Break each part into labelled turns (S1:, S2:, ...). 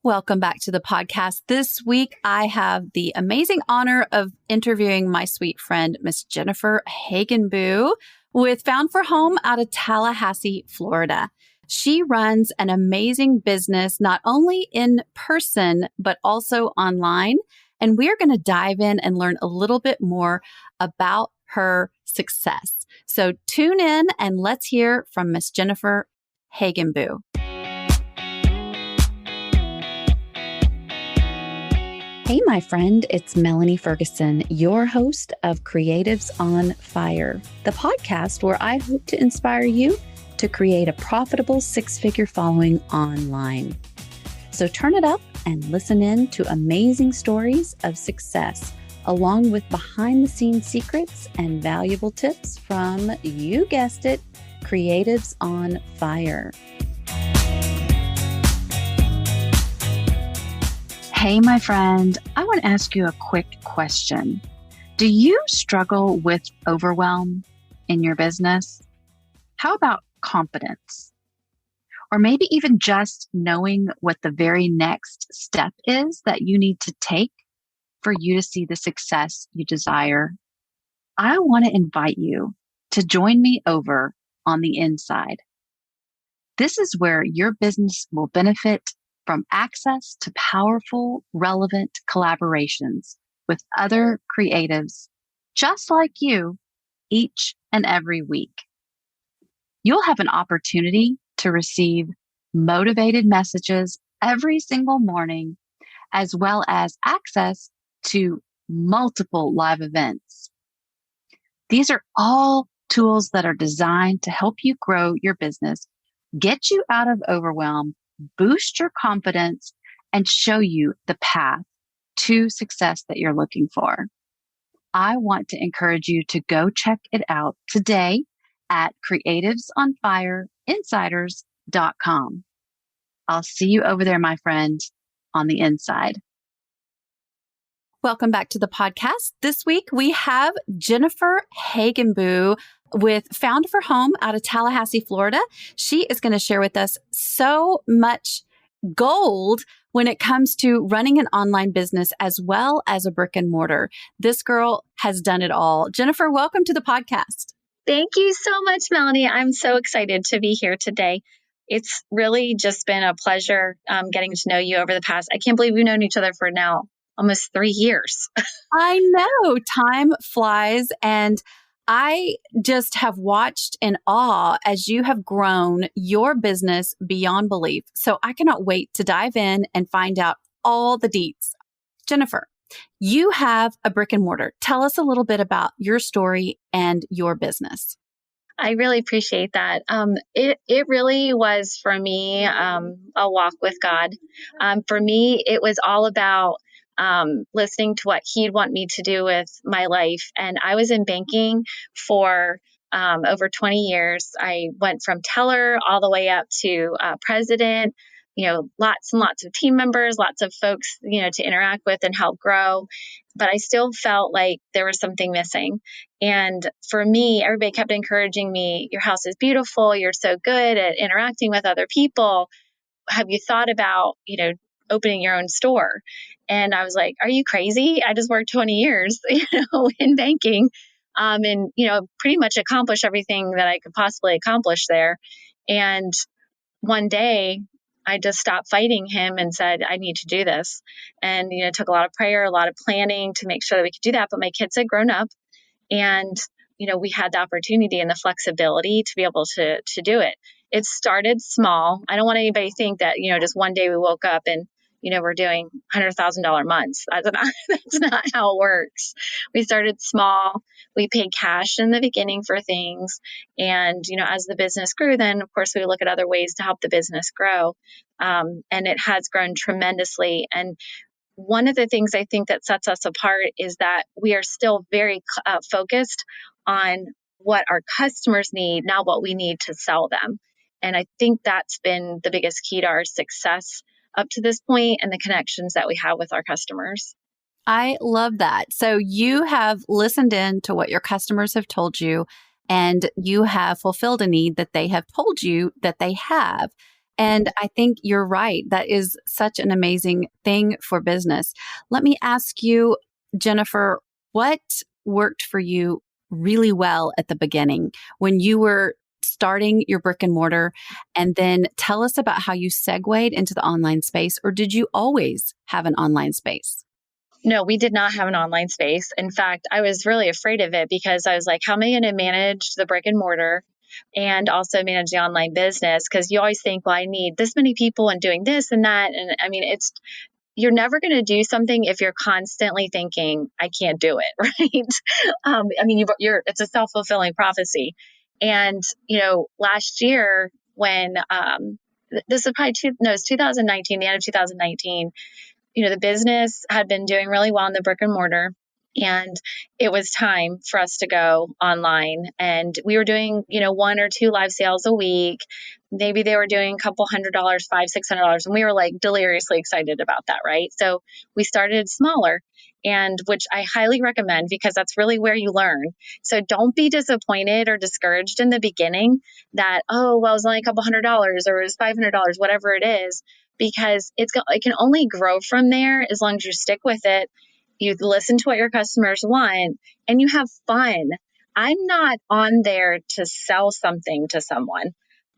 S1: Welcome back to the podcast. This week, I have the amazing honor of interviewing my sweet friend, Miss Jennifer Hagenbuch with Found for Home out of Tallahassee, Florida. She runs an amazing business, not only in person, but also online. And we're going to dive in and learn a little bit more about her success. So tune in and let's hear from Miss Jennifer Hagenbuch. Hey, my friend, it's Melanie Ferguson, your host of Creatives on Fire, the podcast where I hope to inspire you to create a profitable six-figure following online. So turn it up and listen in to amazing stories of success, along with behind-the-scenes secrets and valuable tips from, you guessed it, Creatives on Fire. Hey, my friend, I want to ask you a quick question. Do you struggle with overwhelm in your business? How about confidence? Or maybe even just knowing what the very next step is that you need to take for you to see the success you desire? I want to invite you to join me over on the inside. This is where your business will benefit from access to powerful, relevant collaborations with other creatives just like you each and every week. You'll have an opportunity to receive motivated messages every single morning, as well as access to multiple live events. These are all tools that are designed to help you grow your business, get you out of overwhelm, boost your confidence, and show you the path to success that you're looking for. I want to encourage you to go check it out today at creativesonfireinsiders.com. I'll see you over there, my friend, on the inside. Welcome back to the podcast. This week we have Jennifer Hagenbuch with Found for Home out of Tallahassee, Florida. She is going to share with us so much gold when it comes to running an online business as well as a brick and mortar. This girl has done it all. Jennifer, welcome to the podcast.
S2: Thank you so much, Melanie. I'm so excited to be here today. It's really just been a pleasure getting to know you over the past. I can't believe we've known each other for now almost 3 years.
S1: I know. Time flies. And I just have watched in awe as you have grown your business beyond belief. So I cannot wait to dive in and find out all the deets. Jennifer, you have a brick and mortar. Tell us a little bit about your story and your business.
S2: I really appreciate that. It really was for me a walk with God. For me, it was all about listening to what he'd want me to do with my life. And I was in banking for over 20 years. I went from teller all the way up to president, lots and lots of team members, lots of folks, to interact with and help grow. But I still felt like there was something missing. And for me, everybody kept encouraging me, your house is beautiful. You're so good at interacting with other people. Have you thought about, opening your own store? And I was like, are you crazy? I just worked 20 years, in banking, and, pretty much accomplished everything that I could possibly accomplish there. And one day I just stopped fighting him and said, I need to do this. And, it took a lot of prayer, a lot of planning to make sure that we could do that. But my kids had grown up and, we had the opportunity and the flexibility to be able to do it. It started small. I don't want anybody to think that, just one day we woke up and, we're doing $100,000 months. That's not how it works. We started small. We paid cash in the beginning for things. And, as the business grew, then of course we look at other ways to help the business grow. And it has grown tremendously. And one of the things I think that sets us apart is that we are still very focused on what our customers need, not what we need to sell them. And I think that's been the biggest key to our success up to this point and the connections that we have with our customers.
S1: I love that. So you have listened in to what your customers have told you, and you have fulfilled a need that they have told you that they have. And I think you're right. That is such an amazing thing for business. Let me ask you, Jennifer, what worked for you really well at the beginning when you were starting your brick and mortar? And then tell us about how you segued into the online space, or did you always have an online space?
S2: No, we did not have an online space. In fact, I was really afraid of it because I was like, how am I going to manage the brick and mortar and also manage the online business? Because you always think, well, I need this many people and doing this and that. And I mean, you're never going to do something if you're constantly thinking, I can't do it, right? I mean, it's a self-fulfilling prophecy. And, last year when, this is probably, it was 2019, the end of 2019, the business had been doing really well in the brick and mortar. And it was time for us to go online. And we were doing, one or two live sales a week. Maybe they were doing a couple $100, $500, $600. And we were like deliriously excited about that, right? So we started smaller, and which I highly recommend because that's really where you learn. So don't be disappointed or discouraged in the beginning that, oh, well, it was only a couple $100 or it was $500, whatever it is, because it can only grow from there as long as you stick with it. You listen to what your customers want and you have fun. I'm not on there to sell something to someone.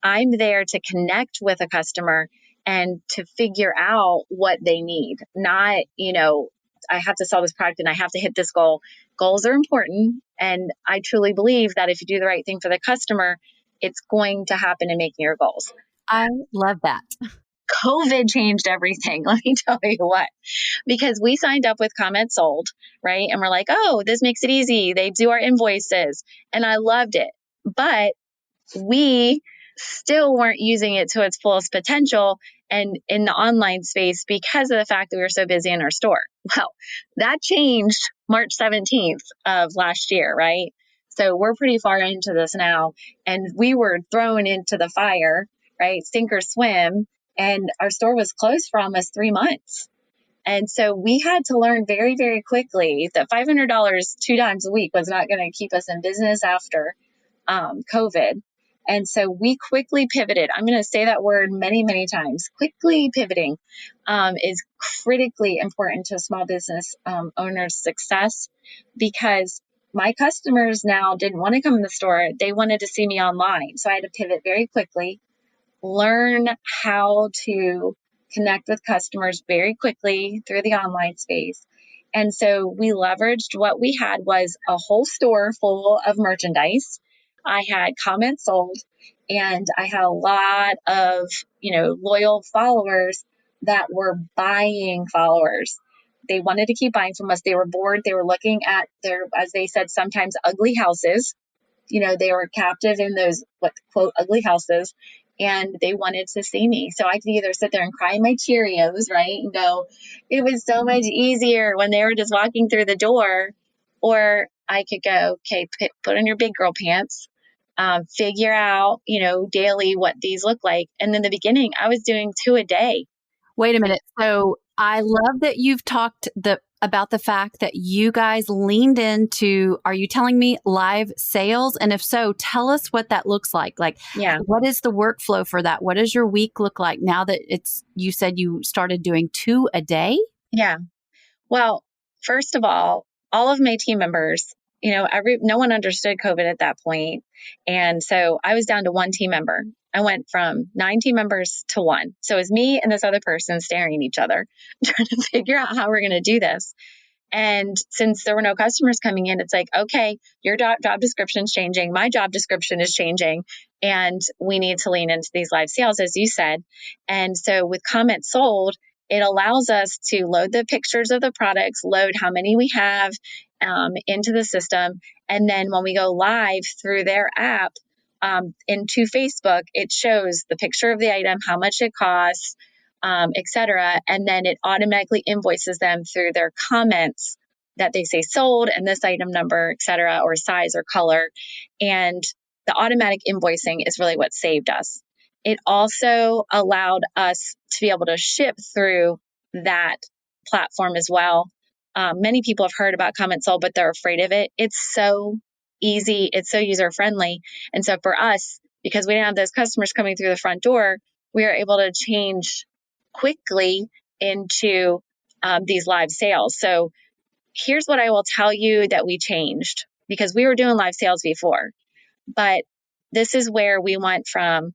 S2: I'm there to connect with a customer and to figure out what they need. Not, I have to sell this product and I have to hit this goal. Goals are important. And I truly believe that if you do the right thing for the customer, it's going to happen in making your goals.
S1: I love that.
S2: COVID changed everything. Let me tell you what, because we signed up with Comment Sold, right? And we're like, oh, this makes it easy. They do our invoices. And I loved it. But we still weren't using it to its fullest potential and in the online space because of the fact that we were so busy in our store. Well, that changed March 17th of last year, right? So we're pretty far into this now, and we were thrown into the fire, right? Sink or swim. And our store was closed for almost 3 months. And so we had to learn very, very quickly that $500 two times a week was not going to keep us in business after COVID. And so we quickly pivoted. I'm going to say that word many, many times. Quickly pivoting is critically important to a small business owner's success, because my customers now didn't want to come in the store. They wanted to see me online. So I had to pivot very quickly, learn how to connect with customers very quickly through the online space. And so we leveraged what we had was a whole store full of merchandise. I had Comment Sold, and I had a lot of, loyal followers that were buying followers. They wanted to keep buying from us. They were bored. They were looking at their, as they said, sometimes ugly houses. They were captive in those, what quote, ugly houses. And they wanted to see me. So I could either sit there and cry my Cheerios, right? And go, it was so much easier when they were just walking through the door. Or I could go, okay, put on your big girl pants, figure out, daily what these look like. And in the beginning, I was doing 2 a day.
S1: Wait a minute. So I love that you've talked about the fact that you guys leaned into, are you telling me live sales? And if so, tell us what that looks like. Like,
S2: yeah.
S1: What is the workflow for that? What does your week look like now that you said you started doing 2 a day?
S2: Yeah. Well, first of all of my team members, no one understood COVID at that point. And so I was down to 1 team member. I went from 9 team members to 1. So it was me and this other person staring at each other, trying to figure out how we're going to do this. And since there were no customers coming in, it's like, okay, your job description's changing. My job description is changing. And we need to lean into these live sales, as you said. And so with Comment Sold, it allows us to load the pictures of the products, load how many we have into the system. And then when we go live through their app into Facebook, it shows the picture of the item, how much it costs, etc. And then it automatically invoices them through their comments that they say sold and this item number, etc., or size or color. And the automatic invoicing is really what saved us. It also allowed us to be able to ship through that platform as well. Many people have heard about Comment Sold, but they're afraid of it. It's so easy. It's so user friendly. And so for us, because we didn't have those customers coming through the front door, we are able to change quickly into these live sales. So here's what I will tell you that we changed, because we were doing live sales before, but this is where we went from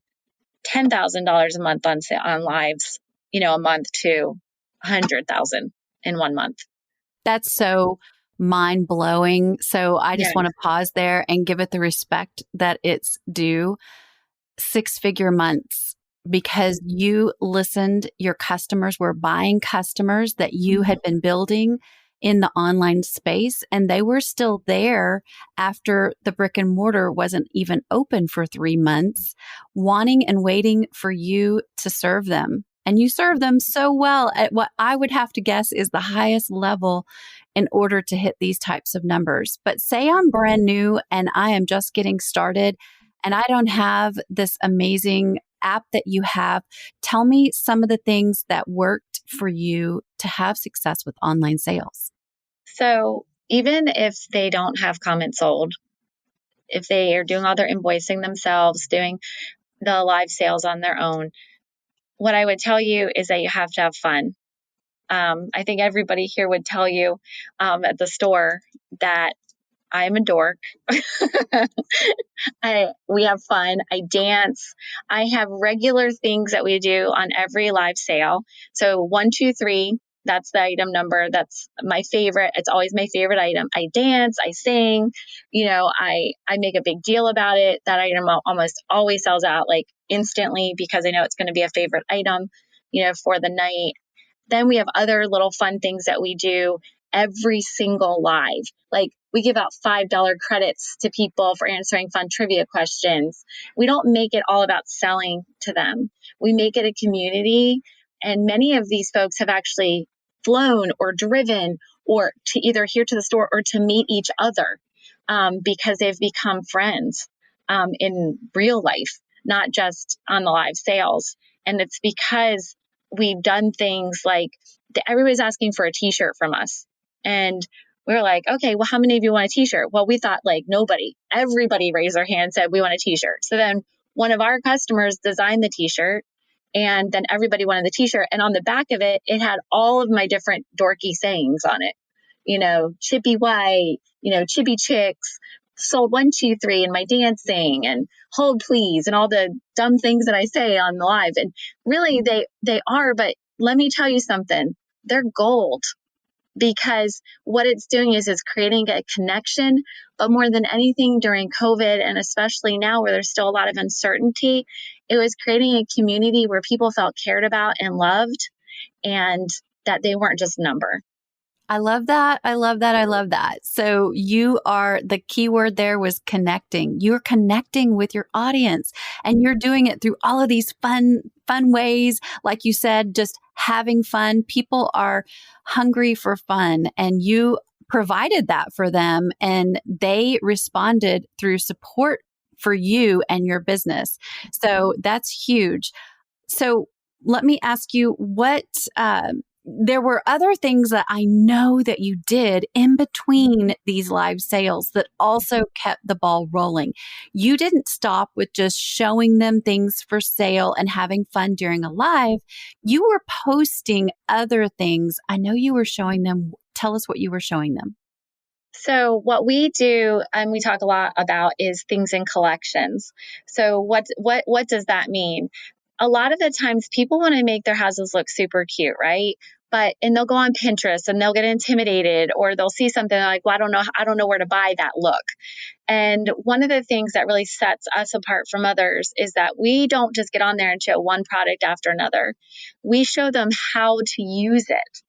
S2: $10,000 a month on lives, a month, to 100,000 in 1 month.
S1: That's so mind blowing. So I just
S2: Yeah.
S1: want to pause there and give it the respect that it's due. 6-figure months, because you listened, your customers were buying customers that you had been building in the online space, and they were still there after the brick and mortar wasn't even open for 3 months, wanting and waiting for you to serve them. And you serve them so well at what I would have to guess is the highest level in order to hit these types of numbers. But say I'm brand new and I am just getting started and I don't have this amazing app that you have. Tell me some of the things that worked for you to have success with online sales.
S2: So even if they don't have comments sold, if they are doing all their invoicing themselves, doing the live sales on their own, what I would tell you is that you have to have fun. I think everybody here would tell you at the store that I'm a dork. We have fun. I dance. I have regular things that we do on every live sale. So 1, 2, 3, that's the item number. That's my favorite. It's always my favorite item. I dance, I sing, I make a big deal about it. That item almost always sells out like instantly, because I know it's going to be a favorite item, for the night. Then we have other little fun things that we do every single live. Like we give out $5 credits to people for answering fun trivia questions. We don't make it all about selling to them. We make it a community. And many of these folks have actually flown or driven or to either here to the store or to meet each other because they've become friends in real life, not just on the live sales. And it's because we've done things like everybody's asking for a t-shirt from us. And we were like, okay, well, how many of you want a t-shirt? Well, we thought like nobody. Everybody raised their hand and said, we want a t-shirt. So then one of our customers designed the t-shirt, and then everybody wanted the t-shirt. And on the back of it, it had all of my different dorky sayings on it. Chippy white, chippy chicks, sold 1, 2, 3, and my dancing, and hold please, and all the dumb things that I say on the live. And really they are, but let me tell you something, they're gold, because what it's doing is it's creating a connection. But more than anything during COVID, and especially now where there's still a lot of uncertainty, it was creating a community where people felt cared about and loved, and that they weren't just a number.
S1: I love that. I love that. I love that. So the key word there was connecting. You're connecting with your audience, and you're doing it through all of these fun ways. Like you said, just having fun. People are hungry for fun, and you provided that for them, and they responded through support for you and your business. So that's huge. So let me ask you there were other things that I know that you did in between these live sales that also kept the ball rolling. You didn't stop with just showing them things for sale and having fun during a live. You were posting other things. I know you were showing them. Tell us what you were showing them.
S2: So what we do, and we talk a lot about, is things in collections. So what does that mean? A lot of the times people want to make their houses look super cute, right? And they'll go on Pinterest and they'll get intimidated, or they'll see something like, well, I don't know where to buy that look. And one of the things that really sets us apart from others is that we don't just get on there and show one product after another. We show them how to use it,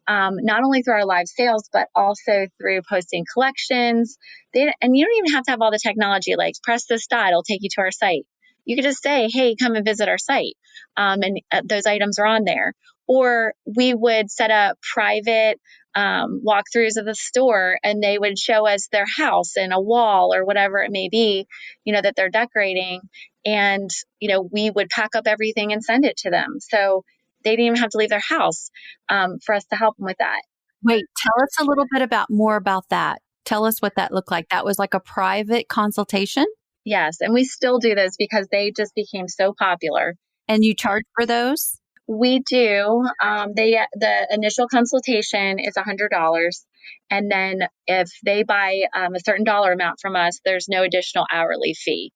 S2: not only through our live sales, but also through posting collections. And you don't even have to have all the technology, like press this dot, it'll take you to our site. You could just say, hey, come and visit our site. And those items are on there. Or we would set up private walkthroughs of the store, and they would show us their house and a wall or whatever it may be, that they're decorating. And, we would pack up everything and send it to them. So they didn't even have to leave their house for us to help them with that.
S1: Wait, tell us a little bit more about that. Tell us what that looked like. That was like a private consultation?
S2: Yes. And we still do this because they just became so popular.
S1: And you charge for those?
S2: We do. The initial consultation is $100, and then if they buy a certain dollar amount from us, there's no additional hourly fee.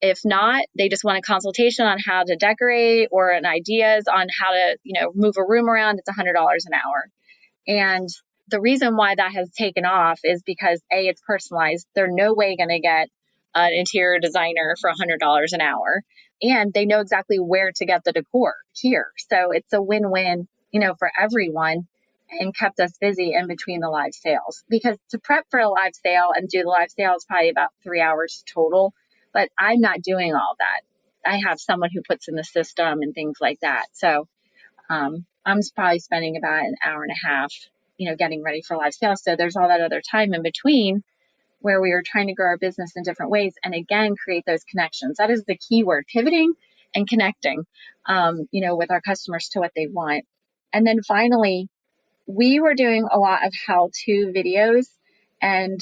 S2: If not, they just want a consultation on how to decorate or an ideas on how to, move a room around. It's $100 an hour. And the reason why that has taken off is because A, it's personalized. They're no way going to get an interior designer for $100 an hour. And they know exactly where to get the decor here. So it's a win-win, for everyone, and kept us busy in between the live sales. Because to prep for a live sale and do the live sale is probably about 3 hours total. But I'm not doing all that. I have someone who puts in the system and things like that. So I'm probably spending about an hour and a half, getting ready for live sales. So there's all that other time in between where we are trying to grow our business in different ways and again create those connections. That is the key word: pivoting and connecting, with our customers to what they want. And then finally, we were doing a lot of how-to videos, and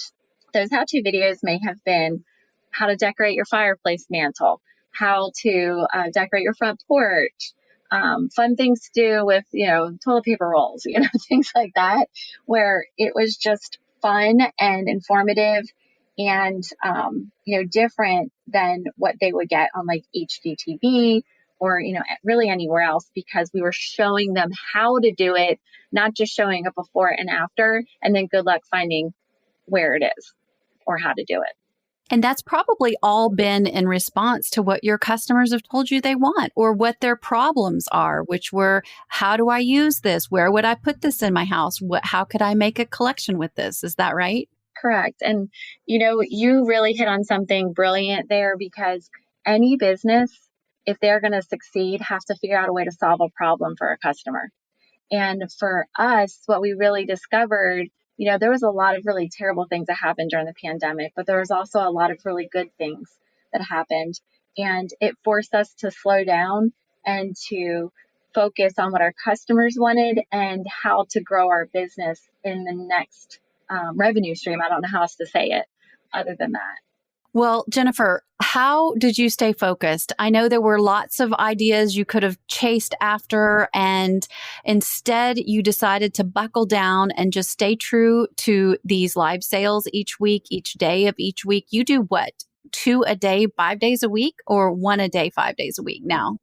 S2: those how-to videos may have been how to decorate your fireplace mantle, how to decorate your front porch, fun things to do with, toilet paper rolls, things like that, where it was just fun and informative and, different than what they would get on like HGTV or, really anywhere else, because we were showing them how to do it, not just showing a before and after, and then good luck finding where it is or how to do it.
S1: And that's probably all been in response to what your customers have told you they want or what their problems are, which were, how do I use this? Where would I put this in my house? How could I make a collection with this? Is that right?
S2: Correct. And, you really hit on something brilliant there, because any business, if they're going to succeed, has to figure out a way to solve a problem for a customer. And for us, what we really discovered, there was a lot of really terrible things that happened during the pandemic, but there was also a lot of really good things that happened. And it forced us to slow down and to focus on what our customers wanted and how to grow our business in the next revenue stream. I don't know how else to say it other than that.
S1: Well, Jennifer, how did you stay focused? I know there were lots of ideas you could have chased after, and instead you decided to buckle down and just stay true to these live sales each week, each day of each week. You do what? 2 a day, 5 days a week, or 1 a day, 5 days a week now?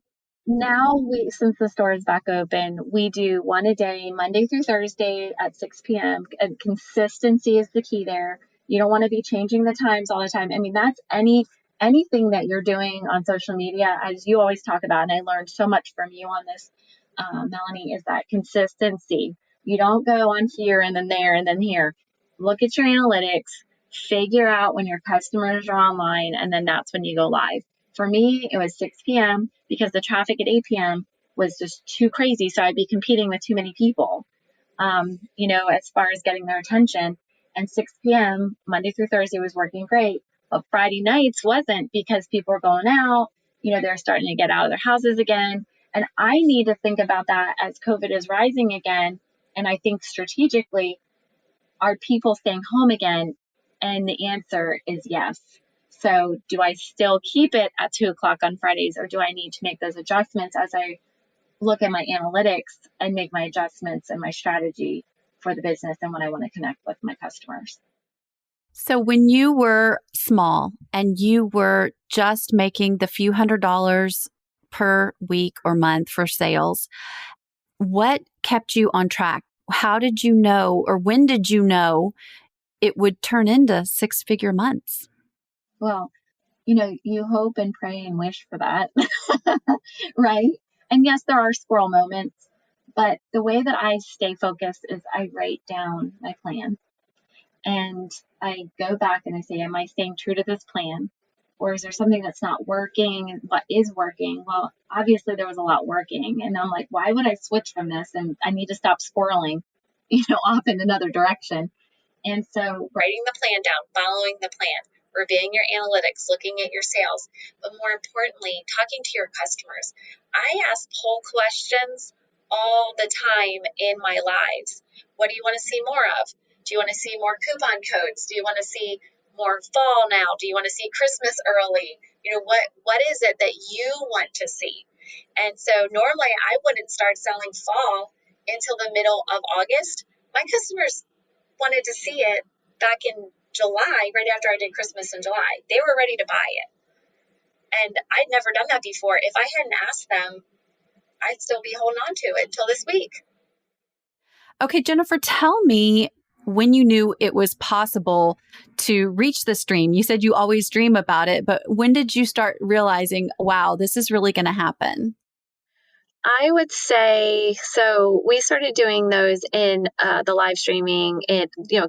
S2: Now, since the store is back open, we do 1 a day, Monday through Thursday at 6 p.m. And consistency is the key there. You don't want to be changing the times all the time. I mean, that's anything that you're doing on social media, as you always talk about, and I learned so much from you on this, Melanie, is that consistency. You don't go on here and then there and then here. Look at your analytics, figure out when your customers are online, and then that's when you go live. For me, it was 6 p.m. because the traffic at 8 p.m. was just too crazy. So I'd be competing with too many people, as far as getting their attention. And 6 p.m. Monday through Thursday was working great. But Friday nights wasn't, because people were going out, they're starting to get out of their houses again. And I need to think about that as COVID is rising again. And I think strategically, are people staying home again? And the answer is yes. So do I still keep it at 2 o'clock on Fridays, or do I need to make those adjustments as I look at my analytics and make my adjustments and my strategy for the business and when I want to connect with my customers?
S1: So when you were small and you were just making the few $100s per week or month for sales, what kept you on track? How did you know, or when did you know it would turn into 6-figure months?
S2: Well, you hope and pray and wish for that, right? And yes, there are squirrel moments, but the way that I stay focused is I write down my plan. And I go back and I say, am I staying true to this plan? Or is there something that's not working? What is working? Well, obviously there was a lot working. And I'm like, why would I switch from this? And I need to stop squirreling, off in another direction. And so writing the plan down, following the plan, reviewing your analytics, looking at your sales, but more importantly, talking to your customers. I ask poll questions all the time in my lives. What do you want to see more of? Do you want to see more coupon codes? Do you want to see more fall now? Do you want to see Christmas early? What is it that you want to see? And so normally I wouldn't start selling fall until the middle of August. My customers wanted to see it back in July, right after I did Christmas in July. They were ready to buy it. And I'd never done that before. If I hadn't asked them, I'd still be holding on to it until this week.
S1: Okay, Jennifer, tell me when you knew it was possible to reach this dream. You said you always dream about it, but when did you start realizing, wow, this is really going to happen?
S2: I would say, so we started doing those in the live streaming,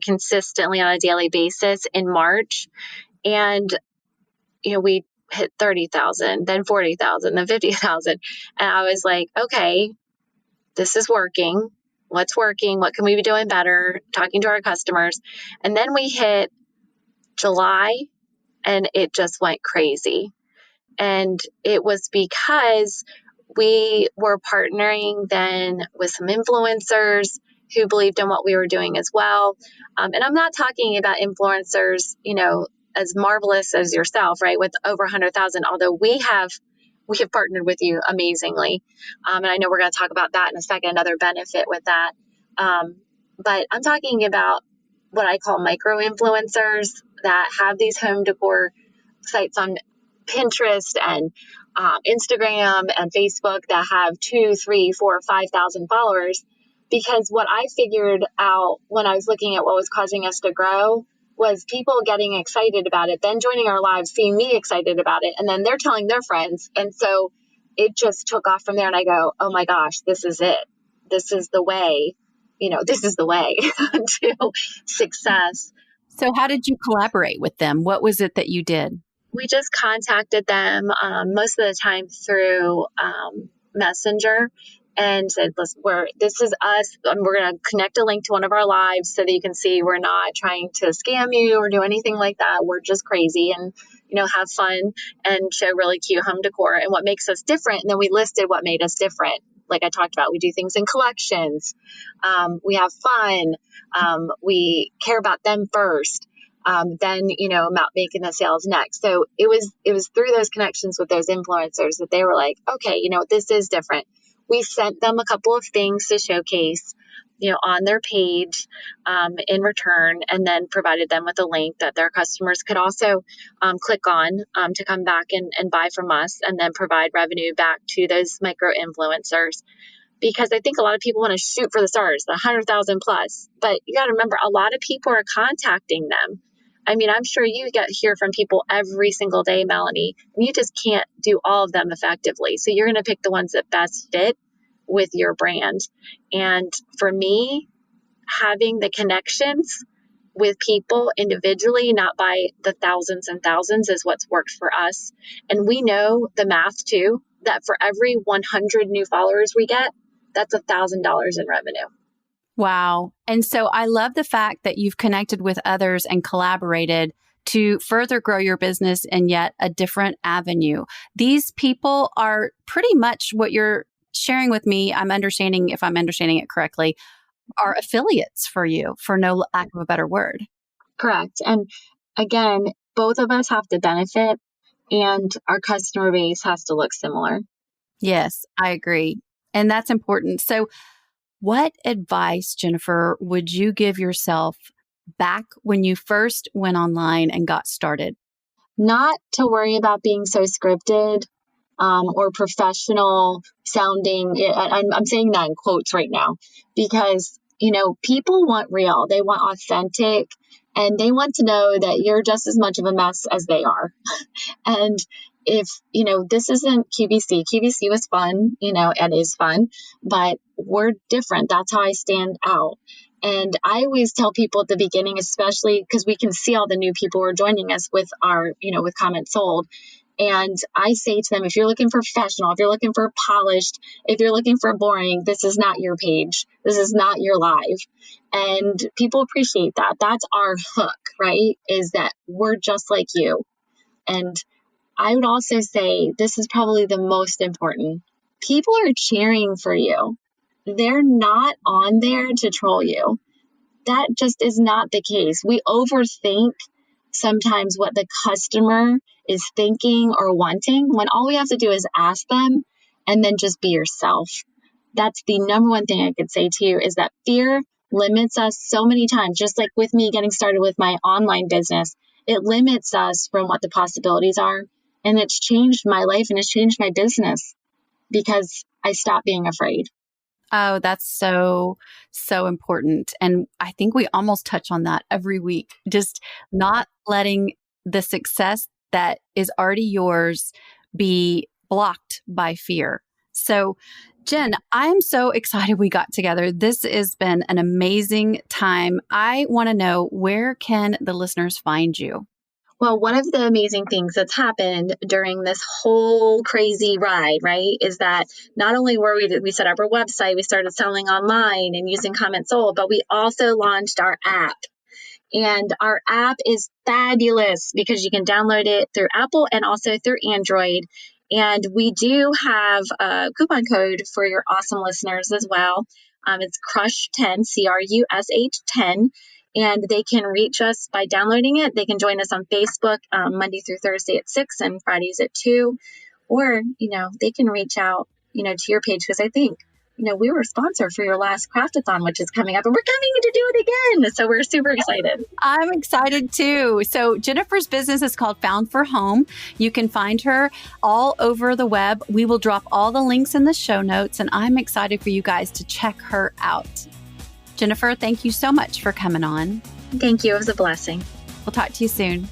S2: consistently on a daily basis in March. And, we hit 30,000, then 40,000, then 50,000. And I was like, okay, this is working. What's working? What can we be doing better? Talking to our customers. And then we hit July and it just went crazy. And it was because we were partnering then with some influencers who believed in what we were doing as well. And I'm not talking about influencers, as marvelous as yourself, right? With over 100,000, although we have partnered with you amazingly. And I know we're going to talk about that in a second, another benefit with that. But I'm talking about what I call micro influencers that have these home decor sites on Pinterest and Instagram and Facebook that have 2, 3, 4, 5,000 followers. Because what I figured out when I was looking at what was causing us to grow was people getting excited about it, then joining our lives, seeing me excited about it, and then they're telling their friends. And so it just took off from there. And I go, oh my gosh, this is it. This is the way, this is the way to success.
S1: So how did you collaborate with them? What was it that you did?
S2: We just contacted them most of the time through Messenger and said, listen, this is us. We're going to connect a link to one of our lives so that you can see we're not trying to scam you or do anything like that. We're just crazy and, have fun and show really cute home decor and what makes us different. And then we listed what made us different. Like I talked about, we do things in collections. We have fun. We care about them first. Then, about making the sales next. So it was through those connections with those influencers that they were like, okay, this is different. We sent them a couple of things to showcase, on their page in return, and then provided them with a link that their customers could also click on to come back and buy from us and then provide revenue back to those micro influencers. Because I think a lot of people want to shoot for the stars, the 100,000 plus, but you got to remember a lot of people are contacting them. I mean, I'm sure you hear from people every single day, Melanie, and you just can't do all of them effectively. So you're going to pick the ones that best fit with your brand. And for me, having the connections with people individually, not by the thousands and thousands, is what's worked for us. And we know the math too, that for every 100 new followers we get, that's $1,000 in revenue.
S1: Wow. And so I love the fact that you've connected with others and collaborated to further grow your business in yet a different avenue. These people are pretty much what you're sharing with me. I'm understanding, if I'm understanding it correctly, are affiliates for you, for no lack of a better word.
S2: Correct. And again, both of us have to benefit and our customer base has to look similar.
S1: Yes, I agree. And that's important. So what advice, Jennifer, would you give yourself back when you first went online and got started?
S2: Not to worry about being so scripted or professional sounding. I'm saying that in quotes right now because, people want real. They want authentic and they want to know that you're just as much of a mess as they are. And if, this isn't QVC was fun, and is fun, but we're different. That's how I stand out. And I always tell people at the beginning, especially because we can see all the new people who are joining us with our, with comments sold. And I say to them, if you're looking for professional, if you're looking for polished, if you're looking for boring, this is not your page. This is not your live. And people appreciate that. That's our hook, right? Is that we're just like you. And I would also say this is probably the most important. People are cheering for you. They're not on there to troll you. That just is not the case. We overthink sometimes what the customer is thinking or wanting when all we have to do is ask them and then just be yourself. That's the number one thing I could say to you, is that fear limits us so many times. Just like with me getting started with my online business, it limits us from what the possibilities are. And it's changed my life and it's changed my business because I stopped being afraid.
S1: Oh, that's so, so important. And I think we almost touch on that every week, just not letting the success that is already yours be blocked by fear. So, Jen, I'm so excited we got together. This has been an amazing time. I want to know, where can the listeners find you?
S2: Well, one of the amazing things that's happened during this whole crazy ride, right, is that not only did we set up our website, we started selling online and using Comment Sold, but we also launched our app. And our app is fabulous because you can download it through Apple and also through Android. And we do have a coupon code for your awesome listeners as well. It's CRUSH10, CRUSH10. And they can reach us by downloading it. They can join us on Facebook Monday through Thursday at 6 and Fridays at 2. Or, they can reach out, to your page, because I think, we were a sponsor for your last Craftathon, which is coming up, and we're coming to do it again. So we're super excited.
S1: I'm excited too. So Jennifer's business is called Found for Home. You can find her all over the web. We will drop all the links in the show notes, and I'm excited for you guys to check her out. Jennifer, thank you so much for coming on.
S2: Thank you. It was a blessing.
S1: We'll talk to you soon.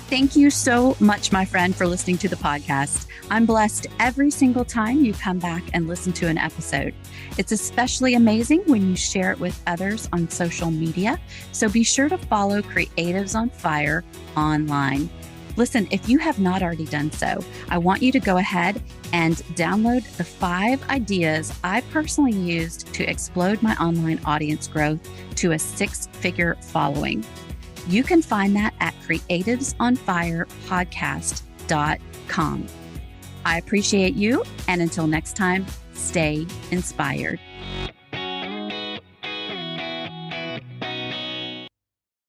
S1: Thank you so much, my friend, for listening to the podcast. I'm blessed every single time you come back and listen to an episode. It's especially amazing when you share it with others on social media. So be sure to follow Creatives on Fire online. Listen, if you have not already done so, I want you to go ahead and download the 5 ideas I personally used to explode my online audience growth to a 6-figure following. You can find that at creativesonfirepodcast.com. I appreciate you, and until next time, stay inspired.